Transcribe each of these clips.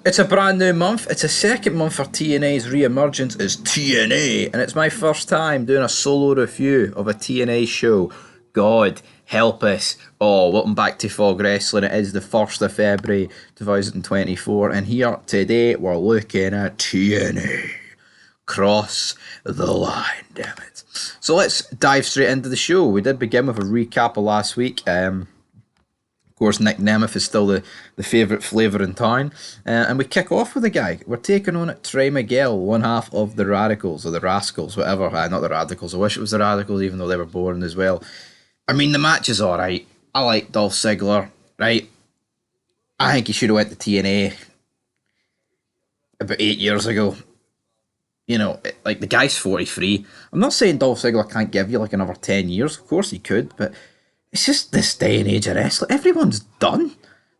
It's a brand new month. It's a second month for TNA's re-emergence as TNA, and it's my first time doing a solo review of a TNA show. God help us. Oh, welcome back to Fog Wrestling. It is the 1st of February 2024, and here today we're looking at TNA. Cross the line, damn it. So let's dive straight into the show. We did begin with a recap of last week. Of course, Nick Nemeth is still the favourite flavour in town. And we kick off with a guy. We're taking on Trey Miguel, one half of the Radicals, or the Rascals, whatever. Not the Radicals. I wish it was the Radicals, even though they were boring as well. I mean, the match is alright. I like Dolph Ziggler, right? I think he should have went to TNA about 8 years ago. You know, like, the guy's 43. I'm not saying Dolph Ziggler can't give you, like, another 10 years. Of course he could, but it's just this day and age of wrestling. Everyone's done.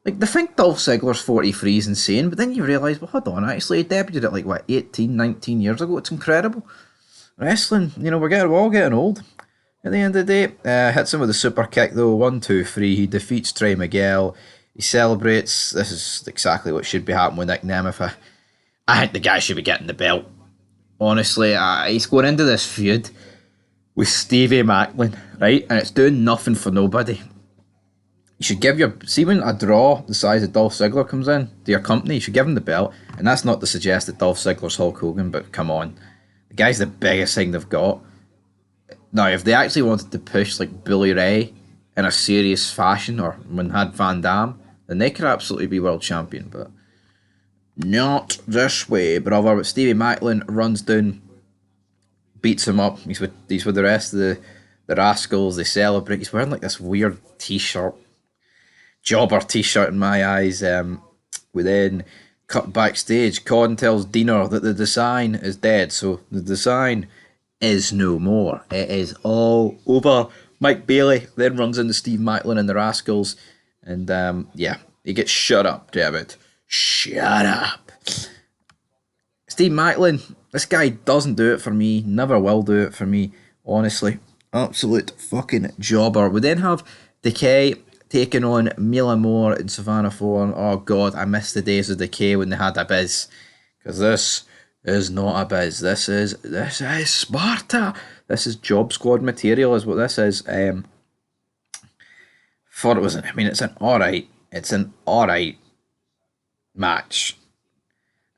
Like, they think Dolph Ziggler's 43 is insane, but then you realise, well, hold on, actually, he debuted at, like, what, 18, 19 years ago? It's incredible. Wrestling, you know, we're all getting old. At the end of the day, hits him with a super kick, though. 1, 2, 3. He defeats Trey Miguel. He celebrates. This is exactly what should be happening with Nick Nemeth. I think the guy should be getting the belt. Honestly, he's going into this feud with Stevie Macklin, right? And it's doing nothing for nobody. You should give see when a draw the size of Dolph Ziggler comes in to your company, you should give him the belt. And that's not to suggest that Dolph Ziggler's Hulk Hogan, but come on. The guy's the biggest thing they've got. Now, if they actually wanted to push like Billy Ray in a serious fashion, or when had Van Damme, then they could absolutely be world champion, but not this way, brother. But Stevie Macklin runs down, beats him up. He's with the rest of the Rascals. They celebrate. He's wearing like this weird t-shirt, jobber t-shirt in my eyes. We then cut backstage. Con tells Diener that the design is dead, so the design is no more. It is all over. Mike Bailey then runs into Steve Macklin and the Rascals, and yeah, he gets shut up, damn it. Shut up. Steve Macklin, this guy doesn't do it for me, never will do it for me, honestly. Absolute fucking jobber. We then have Decay taking on Mila Moore and Savannah Thorne. Oh god, I miss the days of Decay when they had a biz. Because this is not a biz. This is Sparta. This is Job Squad material is what this is. It's an alright match.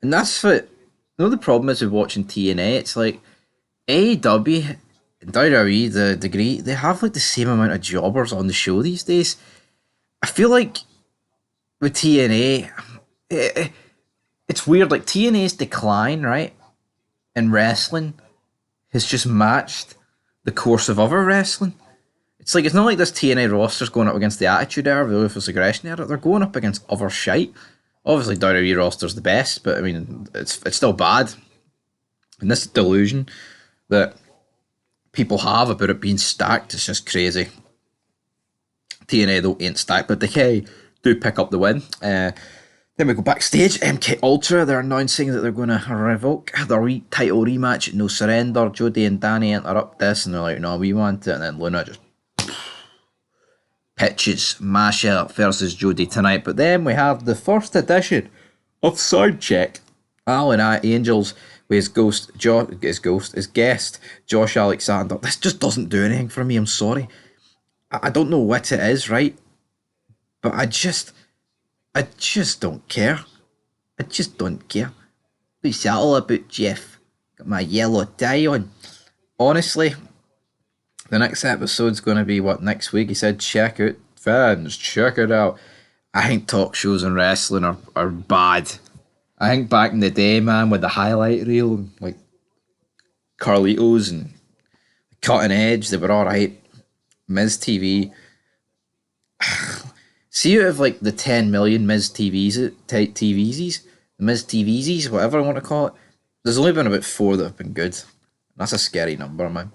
And that's what, the problem is with watching TNA, it's like AEW and WWE, the degree, they have like the same amount of jobbers on the show these days. I feel like with TNA, it's weird, like TNA's decline, right, in wrestling has just matched the course of other wrestling. It's like, it's not like this TNA roster's going up against the Attitude Era, the Ruthless Aggression Era. They're going up against other shite. Obviously, WWE roster's the best, but I mean, it's still bad. And this delusion that people have about it being stacked is just crazy. TNA, though, ain't stacked, but Decay do pick up the win. Then we go backstage. MK Ultra, they're announcing that they're going to revoke their title rematch at No Surrender. Jody and Danny interrupt this, and they're like, no, we want it. And then Luna just pitches Masha versus Jody tonight. But then we have the first edition of Soundcheck. Alan Angels with his guest, Josh Alexander. This just doesn't do anything for me, I'm sorry. I don't know what it is, right? But I just don't care. I just don't care. What's that all about, Jeff? Got my yellow tie on. Honestly, the next episode's going to be, what, next week? He said, check it. Fans, check it out. I think talk shows and wrestling are bad. I think back in the day, man, with the highlight reel, like Carlitos and Cutting Edge, they were alright. Miz TV. See, out of like the 10 million Miz TVs, Miz TVs, whatever I want to call it, there's only been about 4 that have been good. That's a scary number, man.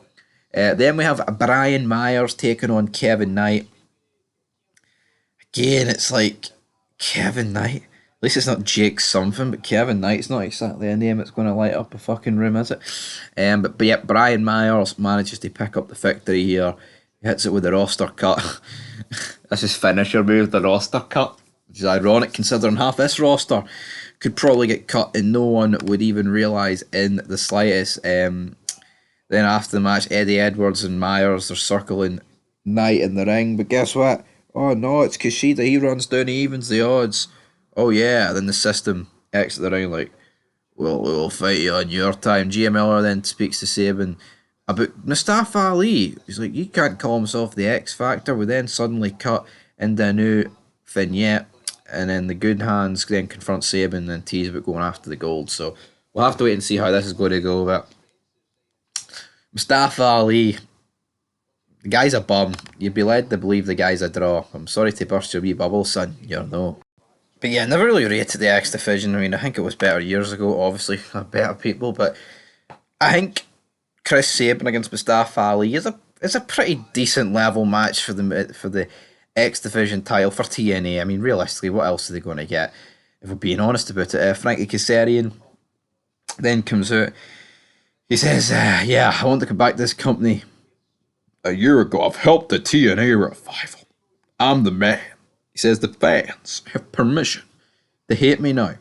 Then we have Brian Myers taking on Kevin Knight. Again, it's like Kevin Knight. At least it's not Jake something, but Kevin Knight's not exactly a name that's going to light up a fucking room, is it? But yeah, Brian Myers manages to pick up the victory here. He hits it with the roster cut. That's his finisher move, the roster cut. which is ironic considering half this roster could probably get cut and no one would even realise in the slightest. Then after the match, Eddie Edwards and Myers are circling Knight in the ring, but guess what? Oh no, it's Kushida. He runs down, he evens the odds. Oh yeah, then the system exit the ring like, well, we'll fight you on your time. GM Miller then speaks to Sabin about Mustafa Ali. He's like, you can't call himself the X Factor. We then suddenly cut into a new vignette, and then the good hands then confront Sabin and tease about going after the gold. So we'll have to wait and see how this is going to go. But Mustafa Ali, the guy's a bum. You'd be led to believe the guy's a draw. I'm sorry to burst your wee bubble, son. You're no. But yeah, never really rated the X Division. I mean, I think it was better years ago, obviously, better people, but I think Chris Sabin against Mustafa Ali is a pretty decent level match for the X Division title for TNA. I mean, realistically, what else are they going to get? If we're being honest about it, Frankie Kazarian then comes out. He says, yeah, I want to come back to this company. A year ago, I've helped the TNA revival. I'm the man. He says the fans have permission to hate me now.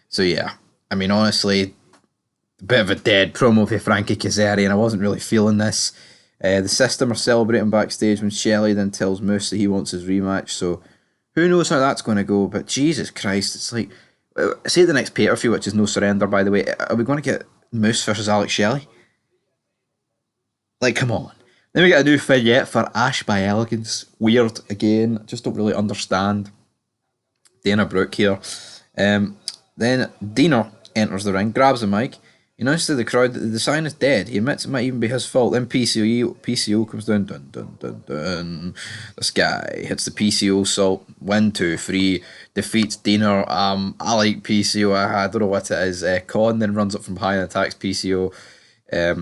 So yeah, I mean, honestly, a bit of a dead promo for Frankie Kazarian. I wasn't really feeling this. The system are celebrating backstage when Shelley then tells Moose that he wants his rematch. So who knows how that's going to go? But Jesus Christ, it's like, say the next pay-per-view, which is No Surrender, by the way, are we going to get Moose versus Alex Shelley? Like, come on. Then we get a new vignette for Ash by Elegance. Weird again. Just don't really understand. Dana Brooke here. Then Diener enters the ring, grabs the mic. He announces to the crowd that the sign is dead. He admits it might even be his fault. Then PCO comes down. Dun, dun, dun, dun. This guy hits the PCO salt. 1, 2, 3. Defeats Diener. I like PCO. I don't know what it is. Con then runs up from behind and attacks PCO.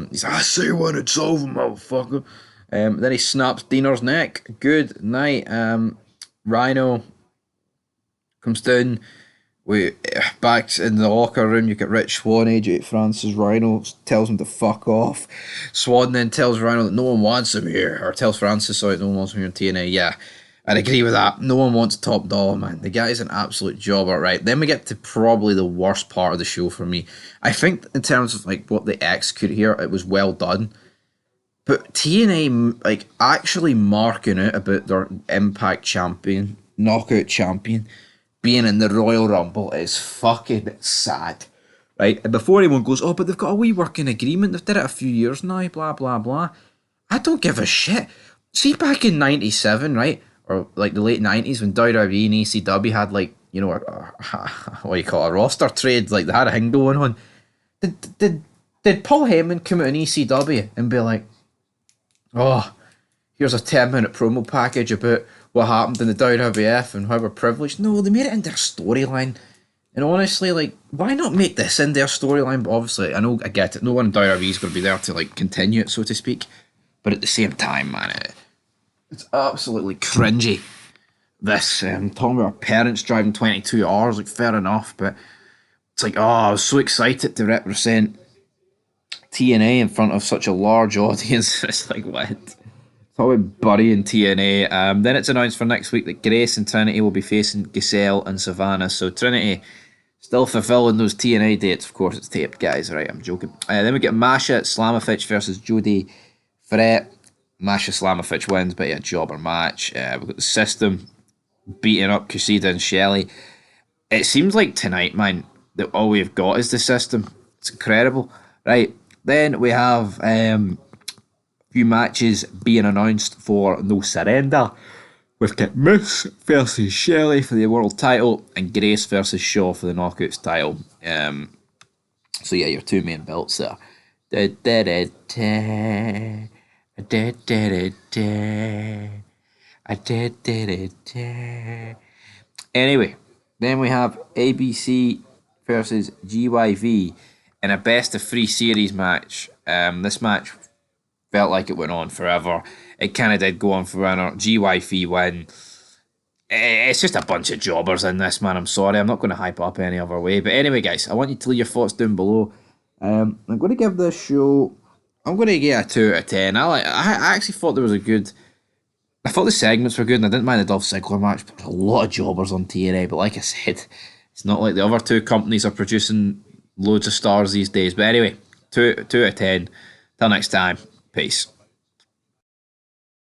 He's like, I say when it's over, motherfucker. Then he snaps Diener's neck. Good night. Rhino comes down. Back in the locker room, you get Rich Swann, AJ Francis. Rhino tells him to fuck off. Swann then tells Rhino that no one wants him here. Or tells Francis, sorry, no one wants him here in TNA. Yeah, I'd agree with that. No one wants Top Dollar, man. The guy's an absolute jobber, right? Then we get to probably the worst part of the show for me. I think in terms of like what they execute here, it was well done. But TNA, like, actually marking out about their Impact champion, Knockout champion, being in the Royal Rumble is fucking sad. Right? And before anyone goes, oh, but they've got a wee working agreement, they've did it a few years now, blah, blah, blah. I don't give a shit. See, back in 97, right? Or like the late 90s when WWE and ECW had like, you know, what do you call it, a roster trade, like they had a thing going on. Did Paul Heyman come out in ECW and be like, oh, here's a 10-minute promo package about what happened in the WWF and how we're privileged? No, they made it into their storyline. And honestly, like, why not make this in their storyline? But obviously, I get it. No one in WWE is going to be there to, like, continue it, so to speak. But at the same time, man, it's absolutely cringy. This, talking about our parents driving 22 hours, like, fair enough. But it's like, oh, I was so excited to represent TNA in front of such a large audience. It's like, what? Probably burying TNA. Then it's announced for next week that Grace and Trinity will be facing Giselle and Savannah. So Trinity still fulfilling those TNA dates. Of course, it's taped, guys. Right, I'm joking. Then we get Masha Slamovich versus Jodie Frette. Masha Slamovich wins, but yeah, jobber match. We've got the system beating up Kushida and Shelley. It seems like tonight, man, that all we've got is the system. It's incredible. Right, then we have few matches being announced for No Surrender. We've got Moose versus Shelley for the world title and Grace versus Shaw for the Knockouts title. So yeah, your two main belts there. Anyway, then we have ABC versus GYV in a best of 3 series match. This match felt like it went on forever. It kind of did go on forever. GYV win. It's just a bunch of jobbers in this, man. I'm sorry. I'm not going to hype up any other way. But anyway, guys, I want you to leave your thoughts down below. I'm going to give this show... I'm going to get a 2 out of 10. I actually thought there was a good I thought the segments were good, and I didn't mind the Dolph Ziggler match, but a lot of jobbers on TNA. But like I said, it's not like the other two companies are producing loads of stars these days. But anyway, 2 out of 10. Till next time, peace.